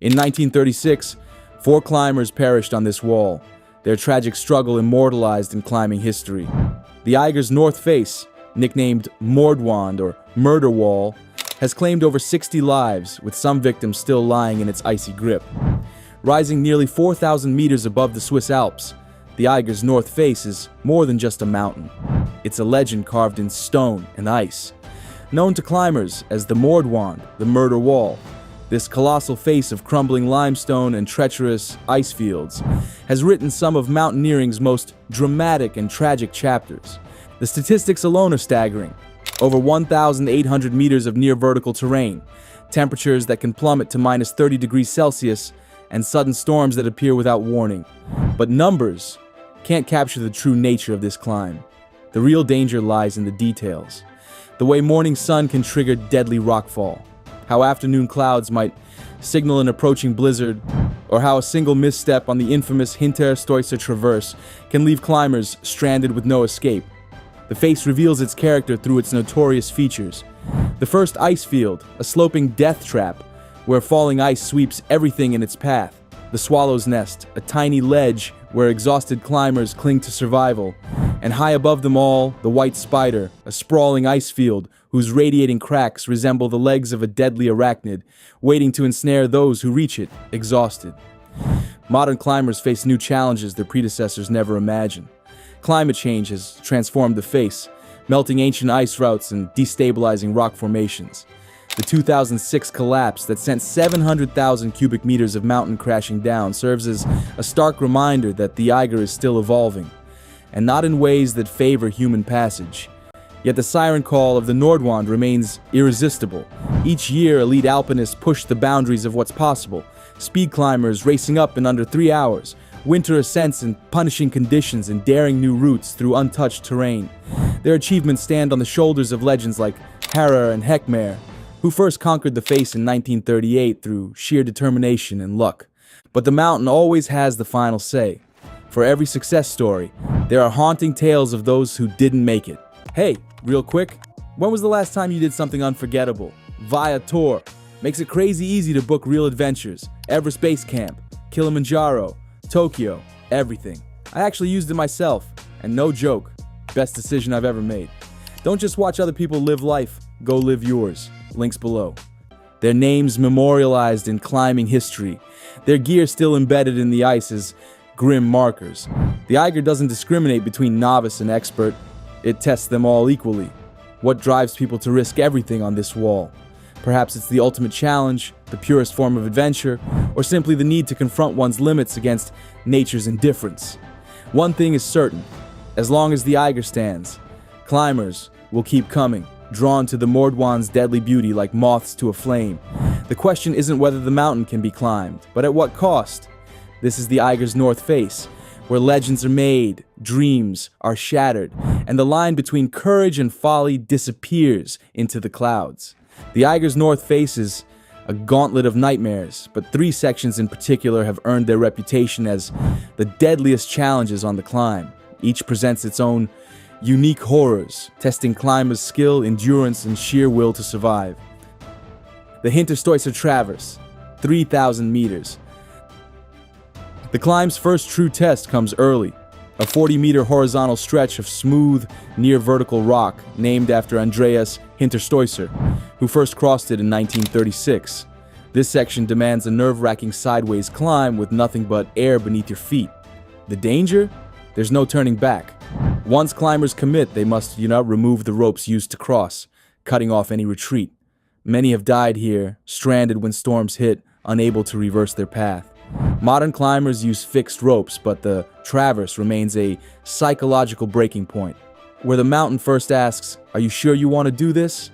In 1936, 4 climbers perished on this wall, their tragic struggle immortalized in climbing history. The Eiger North Face, nicknamed Mordwand or Murder Wall, has claimed over 60 lives, with some victims still lying in its icy grip. Rising nearly 4,000 meters above the Swiss Alps, the Eiger North Face is more than just a mountain. It's a legend carved in stone and ice. Known to climbers as the Mordwand, the Murder Wall, this colossal face of crumbling limestone and treacherous ice fields has written some of mountaineering's most dramatic and tragic chapters. The statistics alone are staggering. Over 1,800 meters of near-vertical terrain, temperatures that can plummet to minus 30 degrees Celsius, and sudden storms that appear without warning. But numbers can't capture the true nature of this climb. The real danger lies in the details. The way morning sun can trigger deadly rockfall, how afternoon clouds might signal an approaching blizzard, or how a single misstep on the infamous Hinterstoisser Traverse can leave climbers stranded with no escape. The face reveals its character through its notorious features. The first ice field, a sloping death trap, where falling ice sweeps everything in its path. The Swallow's Nest, a tiny ledge where exhausted climbers cling to survival. And high above them all, the White Spider, a sprawling ice field whose radiating cracks resemble the legs of a deadly arachnid, waiting to ensnare those who reach it, exhausted. Modern climbers face new challenges their predecessors never imagined. Climate change has transformed the face, melting ancient ice routes and destabilizing rock formations. The 2006 collapse that sent 700,000 cubic meters of mountain crashing down serves as a stark reminder that the Eiger is still evolving, and not in ways that favor human passage. Yet the siren call of the Nordwand remains irresistible. Each year, elite alpinists push the boundaries of what's possible. Speed climbers racing up in under 3 hours, winter ascents in punishing conditions and daring new routes through untouched terrain. Their achievements stand on the shoulders of legends like Harrer and Harrer, who first conquered the face in 1938 through sheer determination and luck. But the mountain always has the final say. For every success story, there are haunting tales of those who didn't make it. Hey, real quick, when was the last time you did something unforgettable? Viator makes it crazy easy to book real adventures. Everest Base Camp, Kilimanjaro, Tokyo, everything. I actually used it myself, and no joke, best decision I've ever made. Don't just watch other people live life, go live yours. Links below. Their names memorialized in climbing history, their gear still embedded in the ice as grim markers. The Eiger doesn't discriminate between novice and expert. It tests them all equally. What drives people to risk everything on this wall? Perhaps it's the ultimate challenge, the purest form of adventure, or simply the need to confront one's limits against nature's indifference. One thing is certain, as long as the Eiger stands, climbers will keep coming, drawn to the Mordwand's deadly beauty like moths to a flame. The question isn't whether the mountain can be climbed, but at what cost? This is the Eiger North Face, where legends are made, dreams are shattered, and the line between courage and folly disappears into the clouds. The Eiger North Face is a gauntlet of nightmares, but 3 sections in particular have earned their reputation as the deadliest challenges on the climb. Each presents its own unique horrors, testing climbers' skill, endurance, and sheer will to survive. The Hinterstoisser Traverse, 3,000 meters. The climb's first true test comes early, a 40-meter horizontal stretch of smooth, near-vertical rock named after Andreas Hinterstoisser, who first crossed it in 1936. This section demands a nerve-wracking sideways climb with nothing but air beneath your feet. The danger? There's no turning back. Once climbers commit, they must, remove the ropes used to cross, cutting off any retreat. Many have died here, stranded when storms hit, unable to reverse their path. Modern climbers use fixed ropes, but the Traverse remains a psychological breaking point, where the mountain first asks, "Are you sure you want to do this?"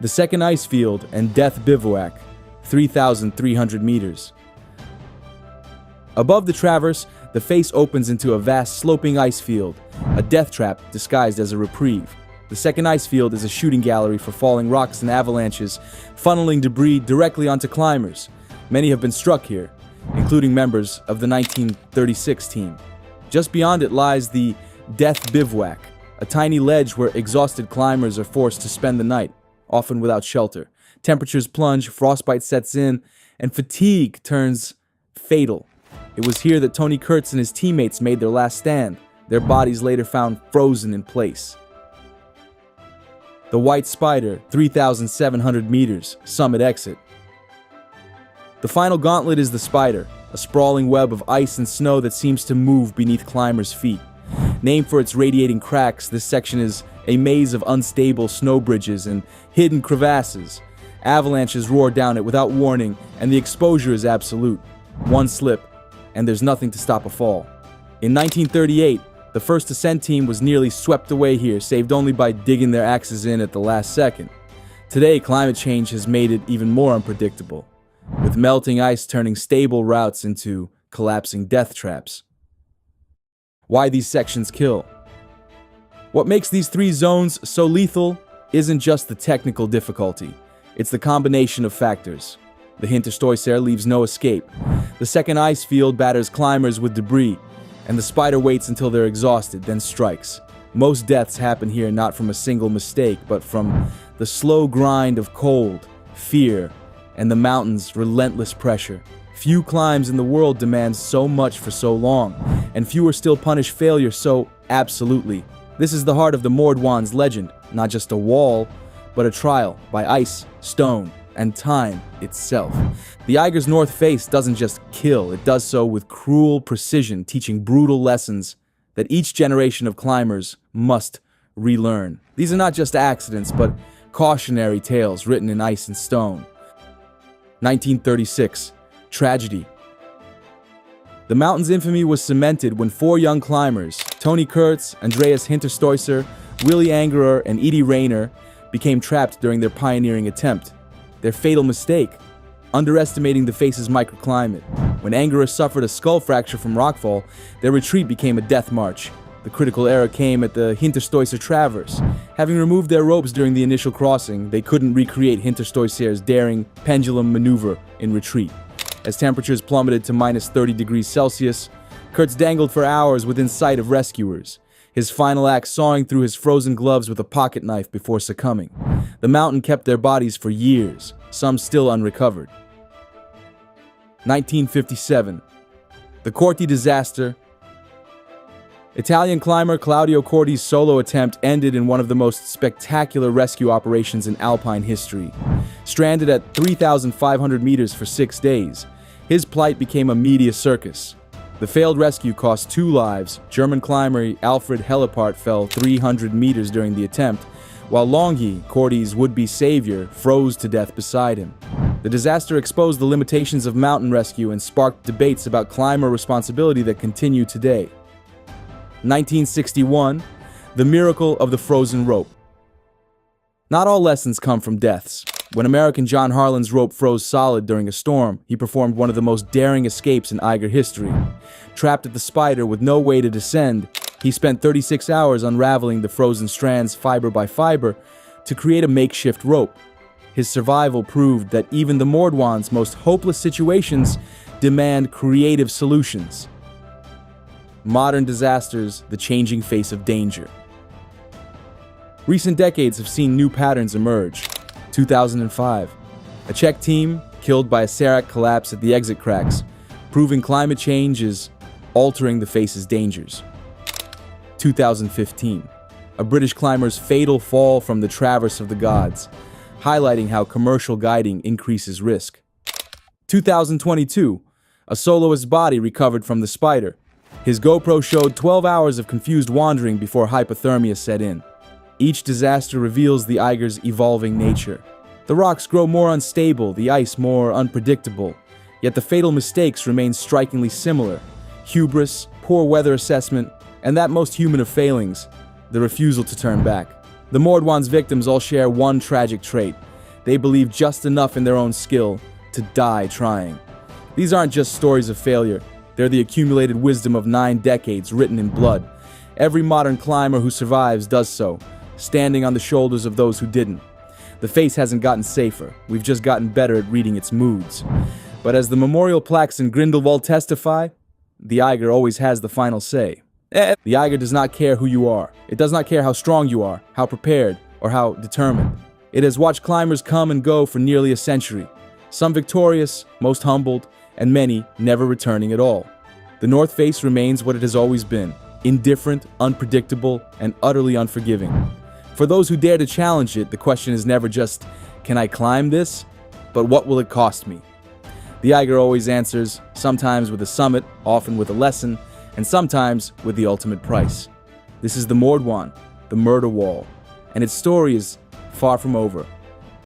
The second ice field and Death Bivouac, 3,300 meters. Above the Traverse, the face opens into a vast sloping ice field, a death trap disguised as a reprieve. The second ice field is a shooting gallery for falling rocks and avalanches, funneling debris directly onto climbers. Many have been struck here, including members of the 1936 team. Just beyond it lies the Death Bivouac, a tiny ledge where exhausted climbers are forced to spend the night, often without shelter. Temperatures plunge, frostbite sets in, and fatigue turns fatal. It was here that Tony Kurtz and his teammates made their last stand, their bodies later found frozen in place. The White Spider, 3,700 meters, summit exit. The final gauntlet is the Spider, a sprawling web of ice and snow that seems to move beneath climbers' feet. Named for its radiating cracks, this section is a maze of unstable snow bridges and hidden crevasses. Avalanches roar down it without warning, and the exposure is absolute. One slip, and there's nothing to stop a fall. In 1938, the first ascent team was nearly swept away here, saved only by digging their axes in at the last second. Today, climate change has made it even more unpredictable, with melting ice turning stable routes into collapsing death traps. Why these sections kill? What makes these three zones so lethal isn't just the technical difficulty. It's the combination of factors. The Hinterstoisser leaves no escape. The second ice field batters climbers with debris, and the Spider waits until they're exhausted, then strikes. Most deaths happen here not from a single mistake, but from the slow grind of cold, fear, and the mountain's relentless pressure. Few climbs in the world demand so much for so long, and fewer still punish failure so absolutely. This is the heart of the Mordwand's legend, not just a wall, but a trial by ice, stone, and time itself. The Eiger North Face doesn't just kill, it does so with cruel precision, teaching brutal lessons that each generation of climbers must relearn. These are not just accidents, but cautionary tales written in ice and stone. 1936. Tragedy. The mountain's infamy was cemented when four young climbers, Tony Kurtz, Andreas Hinterstoisser, Willy Angerer, and Edie Rayner, became trapped during their pioneering attempt. Their fatal mistake, underestimating the face's microclimate. When Angerer suffered a skull fracture from rockfall, their retreat became a death march. The critical error came at the Hinterstoisser Traverse. Having removed their ropes during the initial crossing, they couldn't recreate Hinterstoisser's daring pendulum maneuver in retreat. As temperatures plummeted to minus 30 degrees Celsius, Kurtz dangled for hours within sight of rescuers, his final act sawing through his frozen gloves with a pocket knife before succumbing. The mountain kept their bodies for years, some still unrecovered. 1957. The Corti disaster. Italian climber Claudio Corti's solo attempt ended in one of the most spectacular rescue operations in alpine history. Stranded at 3,500 meters for 6 days, his plight became a media circus. The failed rescue cost 2 lives. German climber Alfred Hellepart fell 300 meters during the attempt, while Longhi, Corti's would-be savior, froze to death beside him. The disaster exposed the limitations of mountain rescue and sparked debates about climber responsibility that continue today. 1961, the miracle of the frozen rope. Not all lessons come from deaths. When American John Harlan's rope froze solid during a storm, he performed one of the most daring escapes in Eiger history. Trapped at the Spider with no way to descend, he spent 36 hours unraveling the frozen strands fiber by fiber to create a makeshift rope. His survival proved that even the Mordwand's most hopeless situations demand creative solutions. Modern disasters, the changing face of danger. Recent decades have seen new patterns emerge. 2005, a Czech team killed by a serac collapse at the exit cracks, proving climate change is altering the face's dangers. 2015, a British climber's fatal fall from the Traverse of the Gods, highlighting how commercial guiding increases risk. 2022, a soloist's body recovered from the Spider. His GoPro showed 12 hours of confused wandering before hypothermia set in. Each disaster reveals the Eiger's evolving nature. The rocks grow more unstable, the ice more unpredictable, yet the fatal mistakes remain strikingly similar. Hubris, poor weather assessment, and that most human of failings, the refusal to turn back. The Mordwand's victims all share one tragic trait. They believe just enough in their own skill to die trying. These aren't just stories of failure. They're the accumulated wisdom of 9 decades written in blood. Every modern climber who survives does so, standing on the shoulders of those who didn't. The face hasn't gotten safer. We've just gotten better at reading its moods. But as the memorial plaques in Grindelwald testify, the Eiger always has the final say. The Eiger does not care who you are. It does not care how strong you are, how prepared, or how determined. It has watched climbers come and go for nearly a century, some victorious, most humbled, and many never returning at all. The North Face remains what it has always been: indifferent, unpredictable, and utterly unforgiving. For those who dare to challenge it, the question is never just, can I climb this? But what will it cost me? The Eiger always answers, sometimes with a summit, often with a lesson, and sometimes with the ultimate price. This is the Mordwand, the murder wall, and its story is far from over.